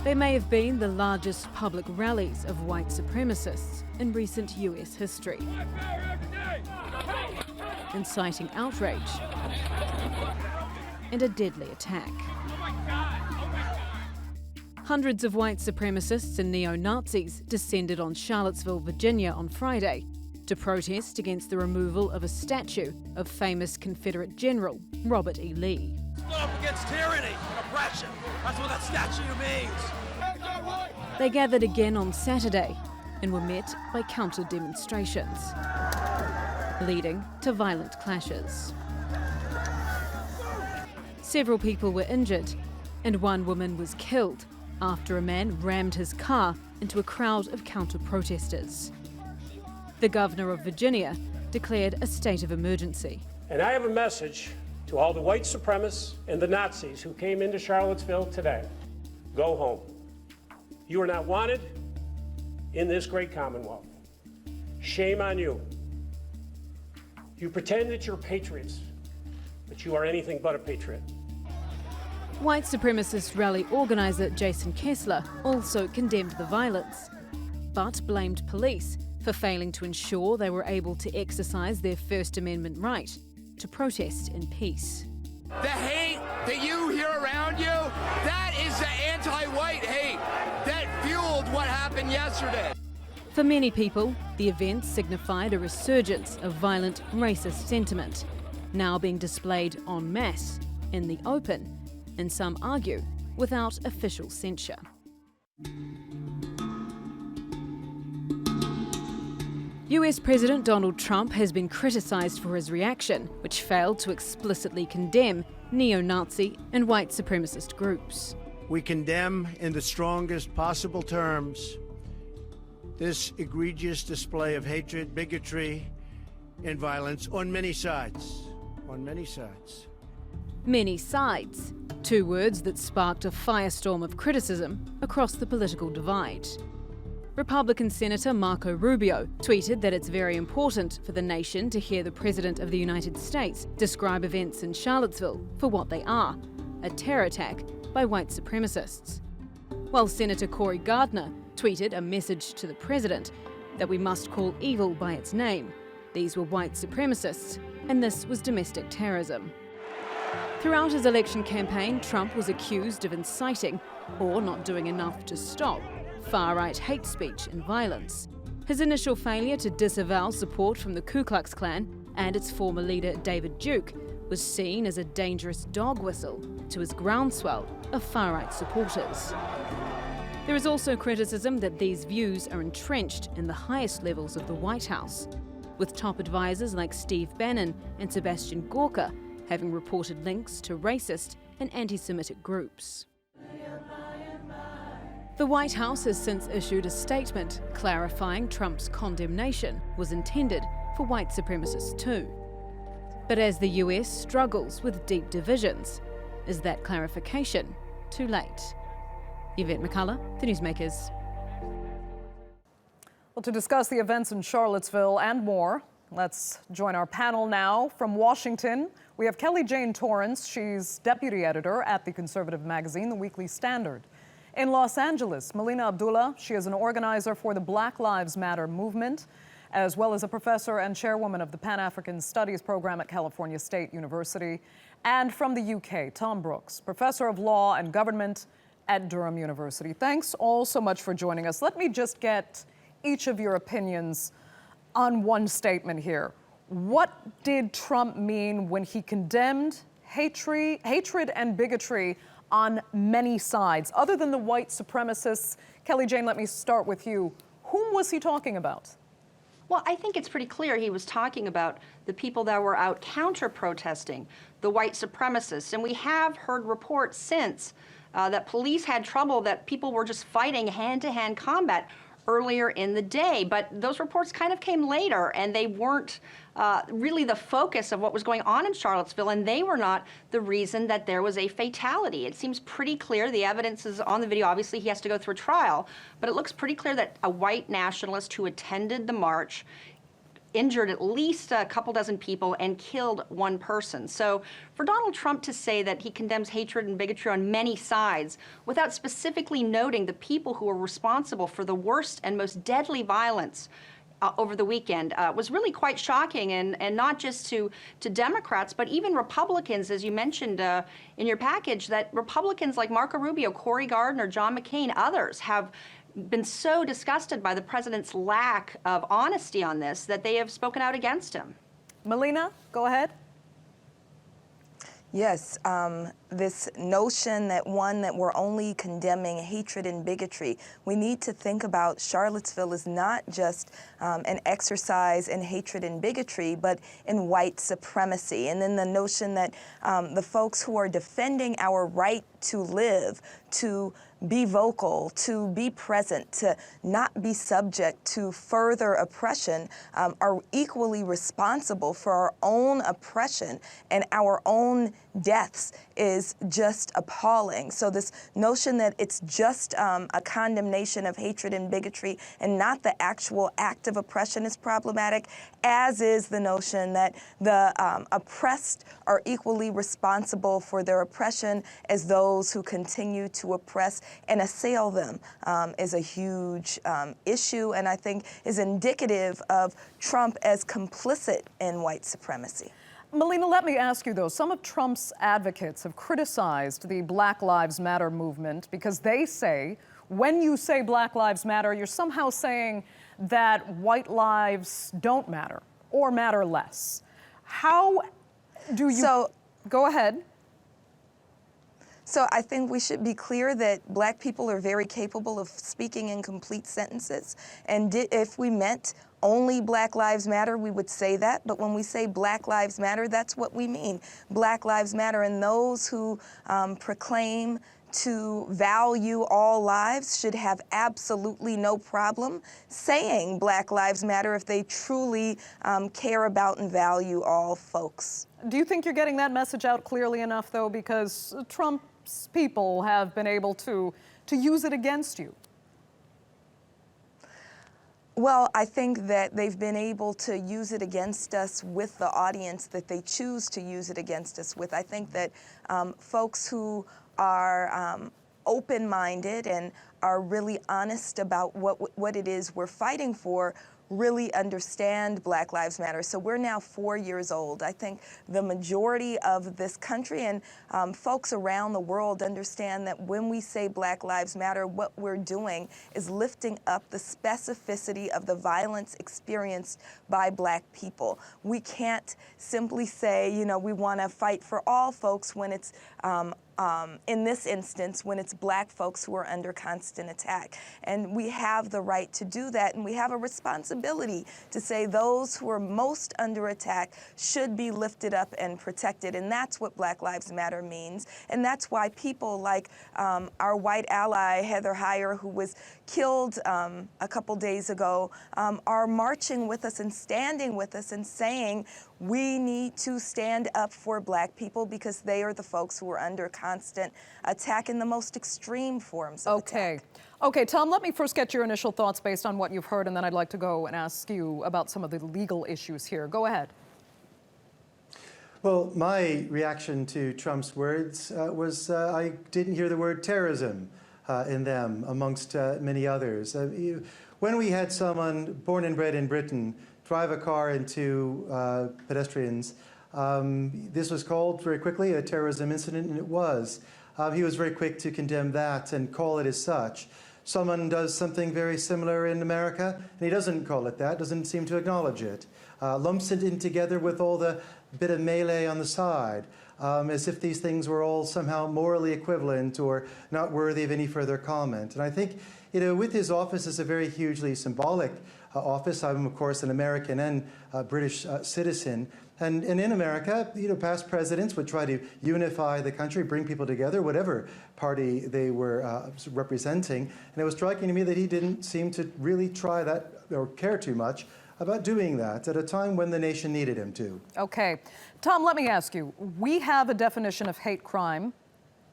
They may have been the largest public rallies of white supremacists in recent US history, inciting outrage and a deadly attack. Hundreds of white supremacists and neo-Nazis descended on Charlottesville, Virginia on Friday to protest against the removal of a statue of famous Confederate General Robert E. Lee. Stood up against tyranny and oppression. That's what that statue means. They gathered again on Saturday and were met by counter-demonstrations, leading to violent clashes. Several people were injured, and one woman was killed after a man rammed his car into a crowd of counter-protesters. The governor of Virginia declared a state of emergency. And I have a message to all the white supremacists and the Nazis who came into Charlottesville today. Go home. You are not wanted in this great Commonwealth. Shame on you. You pretend that you're patriots, but you are anything but a patriot. White supremacist rally organiser Jason Kessler also condemned the violence, but blamed police for failing to ensure they were able to exercise their First Amendment right to protest in peace. The hate that you hear around you, that is the anti-white hate that fueled what happened yesterday. For many people, the event signified a resurgence of violent racist sentiment, now being displayed en masse, in the open, and some argue without official censure. US President Donald Trump has been criticised for his reaction, which failed to explicitly condemn neo-Nazi and white supremacist groups. We condemn in the strongest possible terms this egregious display of hatred, bigotry, and violence on many sides. On many sides. Many sides, two words that sparked a firestorm of criticism across the political divide. Republican Senator Marco Rubio tweeted that it's very important for the nation to hear the President of the United States describe events in Charlottesville for what they are, a terror attack by white supremacists. While Senator Cory Gardner tweeted a message to the President that we must call evil by its name. These were white supremacists, and this was domestic terrorism. Throughout his election campaign, Trump was accused of inciting, or not doing enough to stop, far-right hate speech and violence. His initial failure to disavow support from the Ku Klux Klan and its former leader David Duke was seen as a dangerous dog whistle to his groundswell of far-right supporters. There is also criticism that these views are entrenched in the highest levels of the White House, with top advisors like Steve Bannon and Sebastian Gorka having reported links to racist and anti-Semitic groups. The White House has since issued a statement clarifying Trump's condemnation was intended for white supremacists too. But as the US struggles with deep divisions, is that clarification too late? Yvette McCullough, The Newsmakers. Well, to discuss the events in Charlottesville and more, let's join our panel now. From Washington, we have Kelly Jane Torrance. She's deputy editor at the conservative magazine, The Weekly Standard. In Los Angeles, Melina Abdullah, she is an organizer for the Black Lives Matter movement, as well as a professor and chairwoman of the Pan-African Studies program at California State University. And from the UK, Tom Brooks, professor of law and government at Durham University. Thanks all so much for joining us. Let me just get each of your opinions on one statement here. What did Trump mean when he condemned hatred and bigotry on many sides, other than the white supremacists? Kelly Jane, let me start with you. Whom was he talking about? Well, I think it's pretty clear he was talking about the people that were out counter-protesting, the white supremacists. And we have heard reports since that police had trouble, that people were just fighting hand-to-hand combat earlier in the day. But those reports kind of came later, and they weren't really the focus of what was going on in Charlottesville, and they were not the reason that there was a fatality. It seems pretty clear. The evidence is on the video. Obviously, he has to go through a trial, but it looks pretty clear that a white nationalist who attended the march injured at least a couple dozen people and killed one person. So for Donald Trump to say that he condemns hatred and bigotry on many sides without specifically noting the people who are responsible for the worst and most deadly violence over the weekend was really quite shocking, and not just to Democrats, but even Republicans, as you mentioned in your package, that Republicans like Marco Rubio, Cory Gardner, John McCain, others have been so disgusted by the president's lack of honesty on this that they have spoken out against him. Melina, go ahead. Yes, this notion that we're only condemning hatred and bigotry. We need to think about Charlottesville is not just an exercise in hatred and bigotry, but in white supremacy. And then the notion that the folks who are defending our right to live, to be vocal, to be present, to not be subject to further oppression, are equally responsible for our own oppression, and our own deaths is just appalling. So this notion that it's just a condemnation of hatred and bigotry and not the actual act of oppression is problematic, as is the notion that the oppressed are equally responsible for their oppression as those who continue to oppress and assail them, is a huge issue, and I think is indicative of Trump as complicit in white supremacy. Melina, let me ask you, though, some of Trump's advocates have criticized the Black Lives Matter movement because they say when you say Black Lives Matter, you're somehow saying that white lives don't matter or matter less. How do you... Go ahead. So I think we should be clear that Black people are very capable of speaking in complete sentences. And if we meant only Black Lives Matter, we would say that. But when we say Black Lives Matter, that's what we mean. Black Lives Matter, and those who proclaim to value all lives should have absolutely no problem saying Black Lives Matter if they truly care about and value all folks. Do you think you're getting that message out clearly enough, though, because Trump's people have been able to use it against you? Well, I think that they've been able to use it against us with the audience that they choose to use it against us with. I think that folks who are open-minded and are really honest about what it is we're fighting for really understand Black Lives Matter. So we're now 4 years old. I think the majority of this country and folks around the world understand that when we say Black Lives Matter, what we're doing is lifting up the specificity of the violence experienced by Black people. We can't simply say, you know, we want to fight for all folks when it's in this instance, when it's Black folks who are under constant attack. And we have the right to do that, and we have a responsibility to say those who are most under attack should be lifted up and protected. And that's what Black Lives Matter means. And that's why people like our white ally, Heather Heyer, who was killed a couple days ago, are marching with us and standing with us and saying we need to stand up for Black people because they are the folks who are under constant attack in the most extreme forms of attack. Okay, Tom, let me first get your initial thoughts based on what you've heard, and then I'd like to go and ask you about some of the legal issues here. Go ahead. Well, my reaction to Trump's words was I didn't hear the word terrorism in them, amongst many others. When we had someone born and bred in Britain drive a car into pedestrians, this was called very quickly a terrorism incident, and it was. He was very quick to condemn that and call it as such. Someone does something very similar in America, and he doesn't call it that, doesn't seem to acknowledge it. Lumps it in together with all the bit of melee on the side, as if these things were all somehow morally equivalent or not worthy of any further comment. And I think, you know, with his office is a very hugely symbolic office. I'm, of course, an American and British citizen. And in America, you know, past presidents would try to unify the country, bring people together, whatever party they were representing. And it was striking to me that he didn't seem to really try that or care too much about doing that at a time when the nation needed him to. Okay. Tom, let me ask you. We have a definition of hate crime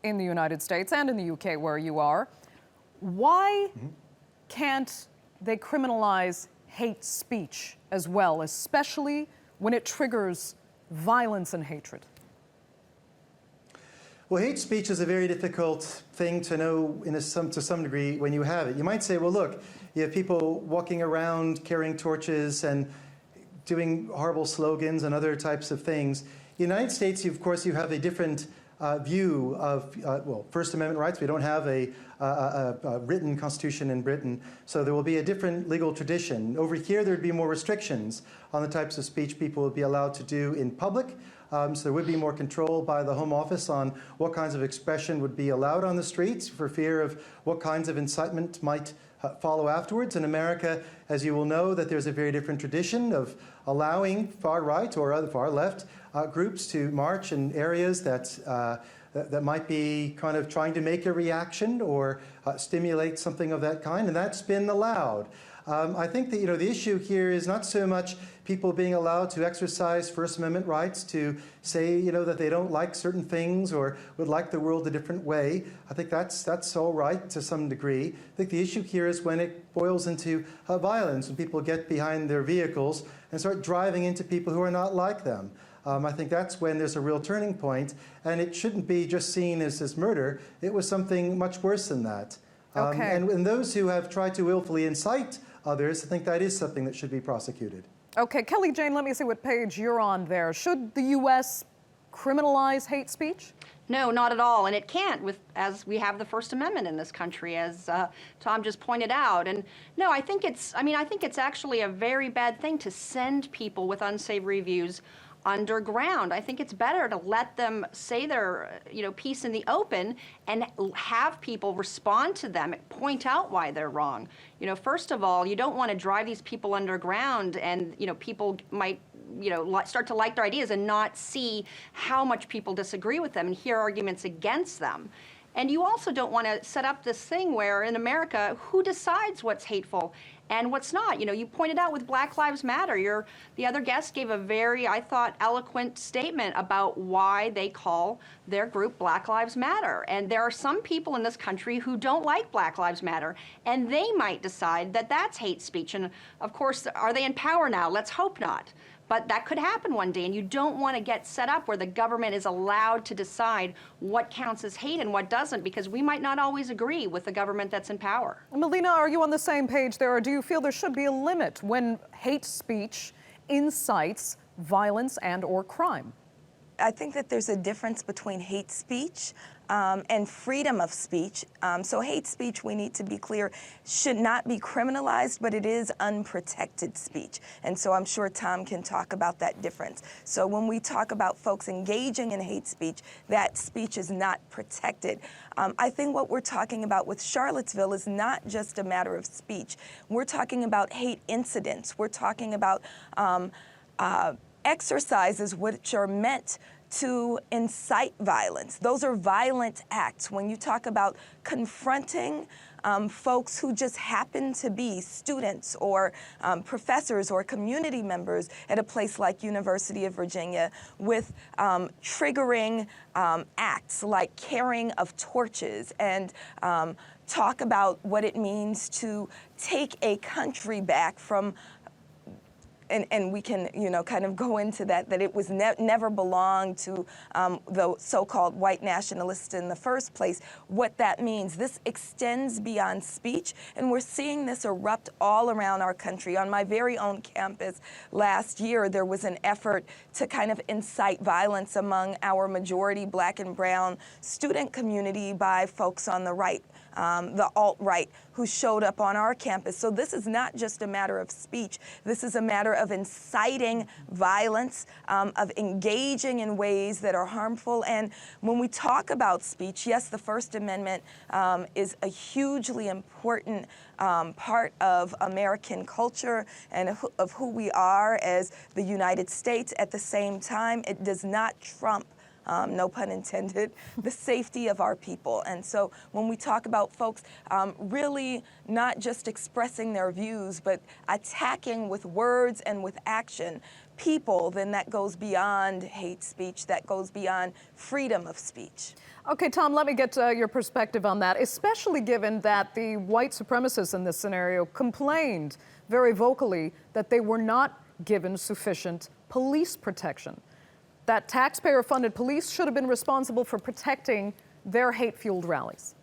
in the United States and in the UK where you are. Why can't they criminalize hate speech as well, especially when it triggers violence and hatred? Well, hate speech is a very difficult thing to know to some degree when you have it. You might say, well, look, you have people walking around carrying torches and doing horrible slogans and other types of things. In the United States, of course, you have a different view of, well, First Amendment rights. We don't have a written constitution in Britain, so there will be a different legal tradition. Over here, there would be more restrictions on the types of speech people would be allowed to do in public. So there would be more control by the Home Office on what kinds of expression would be allowed on the streets for fear of what kinds of incitement might follow afterwards. In America, as you will know, that there's a very different tradition of allowing far right or other far left groups to march in areas that might be kind of trying to make a reaction or stimulate something of that kind, and that's been allowed. I think that the issue here is not so much people being allowed to exercise First Amendment rights to say that they don't like certain things or would like the world a different way. I think that's all right to some degree. I think the issue here is when it boils into violence, when people get behind their vehicles and start driving into people who are not like them. I think that's when there's a real turning point, and it shouldn't be just seen as murder. It was something much worse than that. Okay. And those who have tried to willfully incite others, I think that is something that should be prosecuted. Okay, Kelly Jane, let me see what page you're on there. Should the U.S. criminalize hate speech? No, not at all, and it can't, as we have the First Amendment in this country, as Tom just pointed out. And no, I think it's actually a very bad thing to send people with unsavory views underground. I think it's better to let them say their piece in the open and have people respond to them, point out why they're wrong. First of all, you don't want to drive these people underground, and people might start to like their ideas and not see how much people disagree with them and hear arguments against them. And you also don't want to set up this thing where in America, who decides what's hateful and what's not? You pointed out with Black Lives Matter, the other guest gave a very, I thought, eloquent statement about why they call their group Black Lives Matter. And there are some people in this country who don't like Black Lives Matter, and they might decide that that's hate speech. And of course, are they in power now? Let's hope not. But that could happen one day, and you don't want to get set up where the government is allowed to decide what counts as hate and what doesn't, because we might not always agree with the government that's in power. Melina, are you on the same page there, or do you feel there should be a limit when hate speech incites violence and or crime? I think that there's a difference between hate speech and freedom of speech. So hate speech, we need to be clear, should not be criminalized, but it is unprotected speech. And so I'm sure Tom can talk about that difference. So when we talk about folks engaging in hate speech, that speech is not protected. I think what we're talking about with Charlottesville is not just a matter of speech. We're talking about hate incidents. We're talking about exercises which are meant to incite violence. Those are violent acts. When you talk about confronting folks who just happen to be students or professors or community members at a place like University of Virginia with triggering acts like carrying of torches and talk about what it means to take a country back from and we can, kind of go into that it was never belonged to the so-called white nationalists in the first place, what that means. This extends beyond speech, and we're seeing this erupt all around our country. On my very own campus last year, there was an effort to kind of incite violence among our majority Black and brown student community by folks on the right. The alt-right who showed up on our campus. So this is not just a matter of speech. This is a matter of inciting violence, of engaging in ways that are harmful. And when we talk about speech, yes, the First Amendment is a hugely important part of American culture and of who we are as the United States. At the same time, it does not trump no pun intended, the safety of our people. And so when we talk about folks really not just expressing their views, but attacking with words and with action people, then that goes beyond hate speech, that goes beyond freedom of speech. Okay, Tom, let me get your perspective on that, especially given that the white supremacists in this scenario complained very vocally that they were not given sufficient police protection, that taxpayer-funded police should have been responsible for protecting their hate-fueled rallies.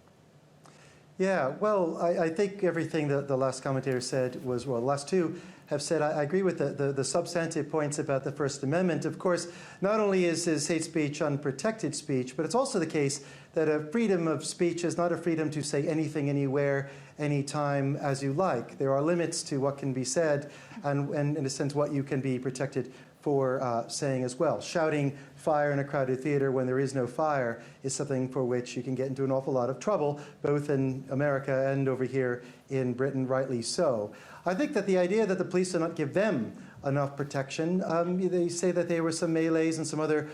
Yeah, well, I think everything that the last commentator said was, well, the last two have said, I agree with the substantive points about the First Amendment. Of course, not only is hate speech unprotected speech, but it's also the case that a freedom of speech is not a freedom to say anything, anywhere, anytime, as you like. There are limits to what can be said and in a sense, what you can be protected for saying as well. Shouting fire in a crowded theater when there is no fire is something for which you can get into an awful lot of trouble, both in America and over here in Britain, rightly so. I think that the idea that the police do not give them enough protection, they say that there were some melees and some other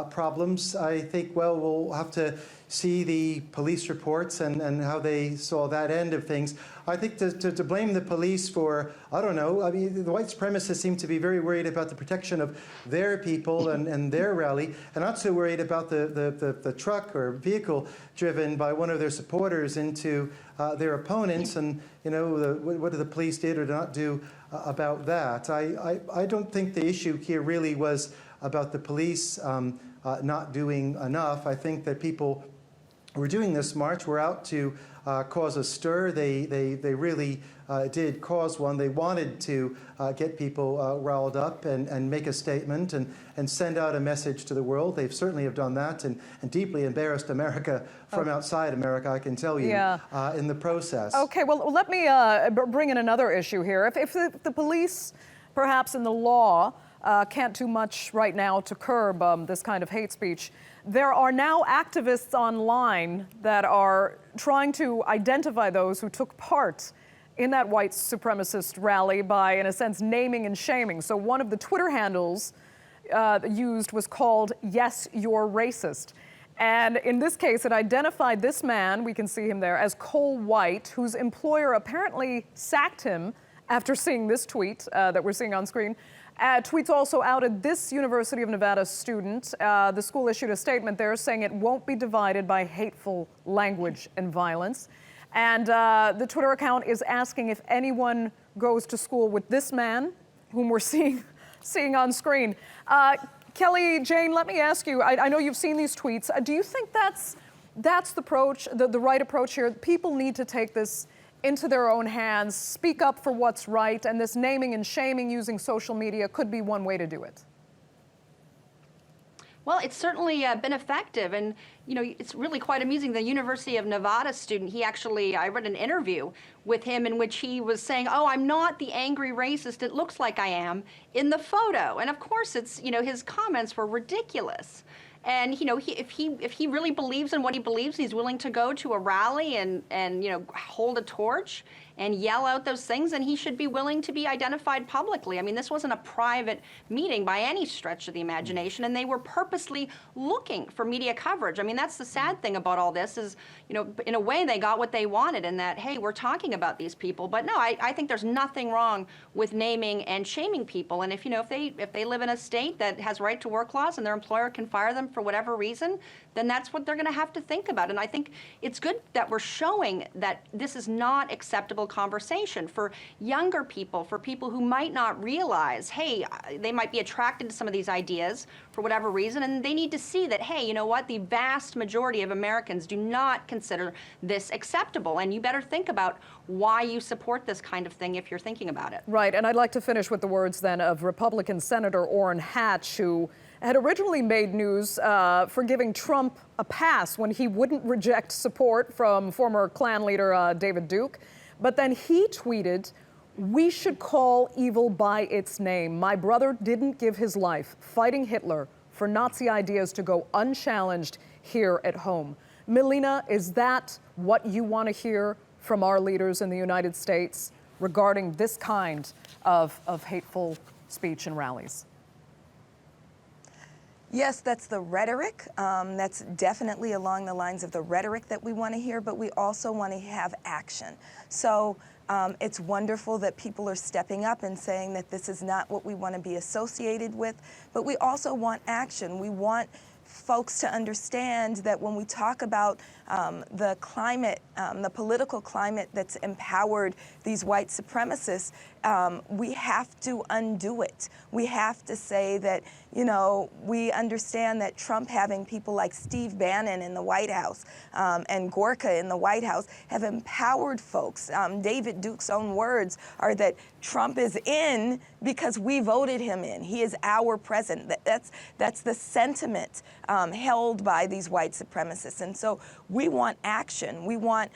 problems. I think, well, we'll have to see the police reports and how they saw that end of things. I think to blame the police for, I don't know, I mean, the white supremacists seem to be very worried about the protection of their people and their rally, and not so worried about the truck or vehicle driven by one of their supporters into their opponents, and, you know, what the police did or did not do about that. I don't think the issue here really was about the police not doing enough. I think that people who were doing this march were out to cause a stir. They really did cause one. They wanted to get people riled up and make a statement and send out a message to the world. They certainly have done that and deeply embarrassed America from outside America, I can tell you, in the process. Okay, well, let me bring in another issue here. If the police, perhaps in the law, can't do much right now to curb this kind of hate speech, there are now activists online that are trying to identify those who took part in that white supremacist rally by, in a sense, naming and shaming. So one of the Twitter handles used was called "Yes, You're Racist." And in this case, it identified this man, we can see him there, as Cole White, whose employer apparently sacked him after seeing this tweet that we're seeing on screen. Tweets also outed this University of Nevada student. The school issued a statement there saying it won't be divided by hateful language and violence. And the Twitter account is asking if anyone goes to school with this man, whom we're seeing on screen. Kelly, Jane, let me ask you, I know you've seen these tweets. Do you think that's the approach, the right approach here? People need to take this into their own hands, speak up for what's right, and this naming and shaming using social media could be one way to do it. Well, it's certainly been effective, and you know, it's really quite amusing. The University of Nevada student, I read an interview with him in which he was saying, "Oh, I'm not the angry racist it looks like I am in the photo." And of course, it's, you know, his comments were ridiculous. And, you know, if he really believes in what he believes, he's willing to go to a rally and you know, hold a torch and yell out those things, and he should be willing to be identified publicly. I mean, this wasn't a private meeting by any stretch of the imagination, and they were purposely looking for media coverage. I mean, that's the sad thing about all this is, you know, in a way they got what they wanted in that, hey, we're talking about these people. But no, I think there's nothing wrong with naming and shaming people. And if, you know, if they live in a state that has right to work laws and their employer can fire them for whatever reason, then that's what they're going to have to think about. And I think it's good that we're showing that this is not acceptable conversation for younger people, for people who might not realize, hey, they might be attracted to some of these ideas for whatever reason, and they need to see that, hey, you know what, the vast majority of Americans do not consider this acceptable, and you better think about why you support this kind of thing if you're thinking about it. Right, and I'd like to finish with the words then of Republican Senator Orrin Hatch, who had originally made news for giving Trump a pass when he wouldn't reject support from former Klan leader David Duke. But then he tweeted, "We should call evil by its name. My brother didn't give his life fighting Hitler for Nazi ideas to go unchallenged here at home." Melina, is that what you want to hear from our leaders in the United States regarding this kind of hateful speech and rallies? Yes, that's the rhetoric. That's definitely along the lines of the rhetoric that we want to hear, but we also want to have action. So it's wonderful that people are stepping up and saying that this is not what we want to be associated with, but we also want action. We want folks to understand that when we talk about the climate, the political climate that's empowered these white supremacists, we have to undo it. We have to say that, you know, we understand that Trump having people like Steve Bannon in the White House and Gorka in the White House have empowered folks. David Duke's own words are that Trump is in because we voted him in. He is our president. That's the sentiment held by these white supremacists. And so we want action. We want,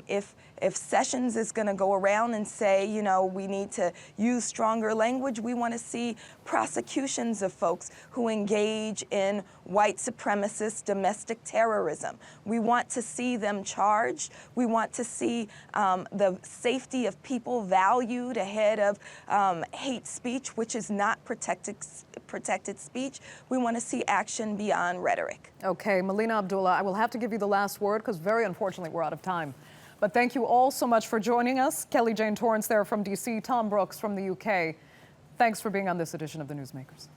if Sessions is going to go around and say, you know, we need to use stronger language, we want to see prosecutions of folks who engage in white supremacist domestic terrorism. We want to see them charged. We want to see the safety of people valued ahead of hate speech, which is not protected speech. We want to see action beyond rhetoric. Okay, Melina Abdullah, I will have to give you the last word because very unfortunately we're out of time. But thank you all so much for joining us. Kelly Jane Torrance there from DC, Tom Brooks from the UK. Thanks for being on this edition of the Newsmakers.